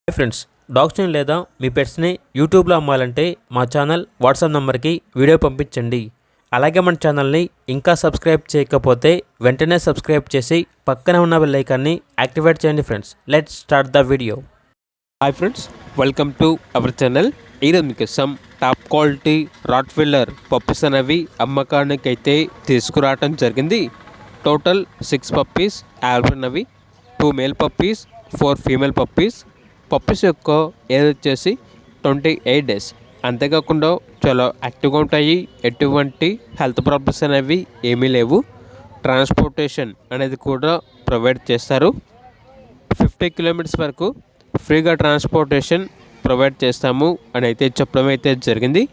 Hi friends, డాగ్స్ని లేదా మీ పెట్స్ని యూట్యూబ్లో అమ్మాలంటే మా ఛానల్ వాట్సాప్ నెంబర్కి వీడియో పంపించండి. అలాగే మన ఛానల్ని ఇంకా సబ్స్క్రైబ్ చేయకపోతే వెంటనే సబ్స్క్రైబ్ చేసి పక్కనే ఉన్న బెల్ ఐకాన్ని యాక్టివేట్ చేయండి. Friends, let's start the video. Hi friends, welcome to our channel. ఈరోజు మీకోసం టాప్ క్వాలిటీ రాట్వీలర్ పప్పీస్ అనేవి అమ్మకానికి అయితే తీసుకురావడం జరిగింది. టోటల్ 6 పప్పీస్ అవైలబుల్ అవి. 2 male puppies, 4 female puppies. Puppies యొక్క ఏజ్ వచ్చేసి 28 డేస్. అంతేకాకుండా చాలా యాక్టివ్గా ఉంటాయి. ఎటువంటి హెల్త్ ప్రాబ్లమ్స్ అనేవి ఏమీ లేవు. ట్రాన్స్పోర్టేషన్ అనేది కూడా ప్రొవైడ్ చేస్తారు. 50 కిలోమీటర్స్ వరకు ఫ్రీగా ట్రాన్స్పోర్టేషన్ ప్రొవైడ్ చేస్తాము అని అయితే చెప్పడం అయితే జరిగింది.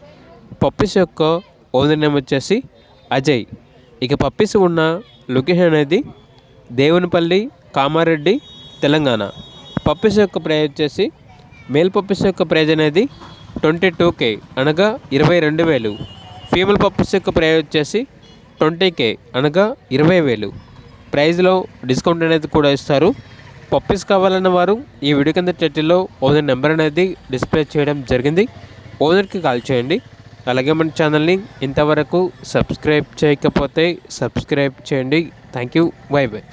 పప్పీస్ యొక్క ఓనర్ నేమ్ వచ్చేసి అజయ్. ఇక పప్పీస్ ఉన్న లొకేషన్ అనేది దేవునిపల్లి, కామారెడ్డి, తెలంగాణ. పప్పీస్ యొక్క ప్రైజ్ వచ్చేసి మేల్ పప్పీస్ యొక్క ప్రైజ్ అనేది 22K అనగా 22,000. ఫీమేల్ పప్పీస్ యొక్క ప్రైజ్ వచ్చేసి 20K అనగా 20,000. ప్రైజ్లో డిస్కౌంట్ అనేది కూడా ఇస్తారు. పప్పీస్ కావాలన్న వారు ఈ వీడియో కింద టైటిల్లో ఓనర్ నెంబర్ అనేది డిస్ప్లే చేయడం జరిగింది. ఓనర్కి కాల్ చేయండి. అలాగే మన ఛానల్ని ఇంతవరకు సబ్స్క్రైబ్ చేయకపోతే సబ్స్క్రైబ్ చేయండి. Thank you. By by.